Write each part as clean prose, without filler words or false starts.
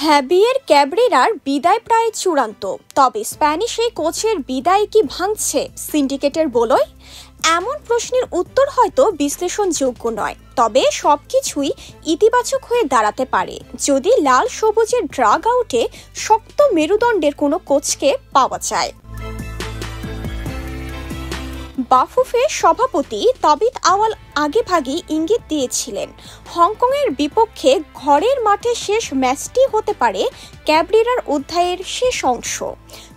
Javier ক্যাব্রেরার বিদায় প্রায় চূড়ান্ত, তবে স্প্যানিশ এই কোচের বিদায় কি ভাঙছে সিন্ডিকেটের বলয়? এমন প্রশ্নের উত্তর হয়তো বিশ্লেষণযোগ্য নয়, তবে সবকিছুই ইতিবাচক হয়ে দাঁড়াতে পারে যদি লাল সবুজের ড্রাগ আউটে শক্ত মেরুদণ্ডের কোনো কোচকে পাওয়া যায়। বাফুফের সভাপতি তাবিত আওয়াল আগেভাগেই ইঙ্গিত দিয়েছিলেন হংকংয়ের বিপক্ষে ঘরের মাঠে শেষ ম্যাচটি হতে পারে ক্যাব্রেরার অধ্যায়ের শেষ অংশ।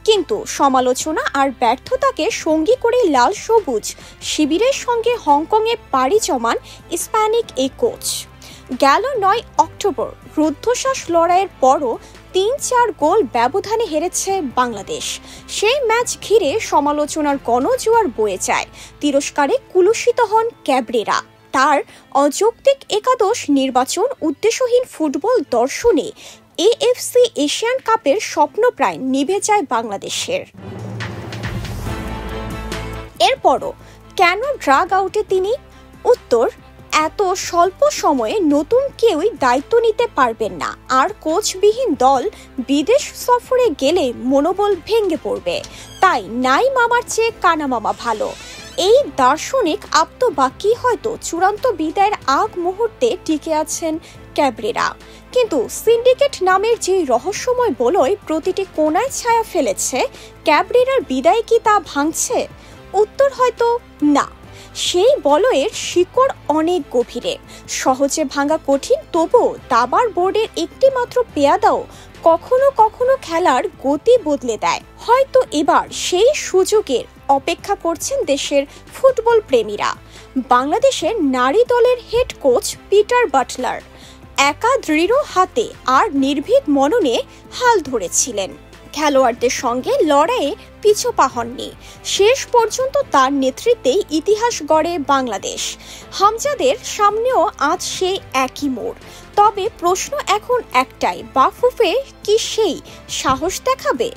কিন্তু সমালোচনা আর ব্যর্থতাকে সঙ্গী করে লাল সবুজ শিবিরের সঙ্গে হংকংয়ে পাড়ি জমান স্প্যানিক এই কোচ। গেল ৯ অক্টোবর রুদ্ধশ্বাস লড়াইয়ের পরও ৩-৪ গোল ব্যবধানে হেরেছে বাংলাদেশ। সেই ম্যাচ ঘিরে সমালোচনার গণজোয়ার বয়ে যায়, তিরস্কারে কুলুষিত হন ক্যাব্রেরা। তার অযৌক্তিক একাদশ নির্বাচন, উদ্দেশ্যহীন ফুটবল দর্শনে এএফসি এশিয়ান কাপের স্বপ্ন প্রায় নিভে যায় বাংলাদেশের। এরপরও কেন ড্রাগ আউটে তিনি? উত্তর, এত স্বল্প সময়ে নতুন কেউই দায়িত্ব নিতে পারবেন না, আর কোচবিহীন দল বিদেশ সফরে গেলে মনোবল ভেঙে পড়বে। তাই নাই মামার চেয়ে কানা মামা ভালো, এই দার্শনিক আপ্তবাক্যই হয়তো চূড়ান্ত বিদায়ের আগ মুহূর্তে টিকে আছেন ক্যাব্রেরা। কিন্তু সিন্ডিকেট নামের যে রহস্যময় বলয় প্রতিটি কোণায় ছায়া ফেলেছে, ক্যাব্রেরার বিদায় কি তা ভাঙছে? উত্তর হয়তো না। সেই বলয়ের শিকড় অনেক গভীরে, সহজে ভাঙা কঠিন, তবুও দাবার বোর্ডের একটি মাত্র পেয়াদাও কখনো কখনো খেলার গতি বদলে দেয়। হয়তো এবার সেই সুযোগের অপেক্ষা করছেন দেশের ফুটবল প্রেমীরা। বাংলাদেশের নারী দলের হেড কোচ পিটার বাটলার একা দৃঢ় হাতে আর নির্ভীক মননে হাল ধরেছিলেন। খেলোয়াড়দের সঙ্গে লড়াইয়ে পিছু পা হননি। শেষ পর্যন্ত তার নেতৃত্বেই ইতিহাস গড়ে বাংলাদেশ। হামজাদের সামনেও আজ সেই একই মোড়। তবে প্রশ্ন এখন একটাই, বাফুফে কি সেই সাহস দেখাবে?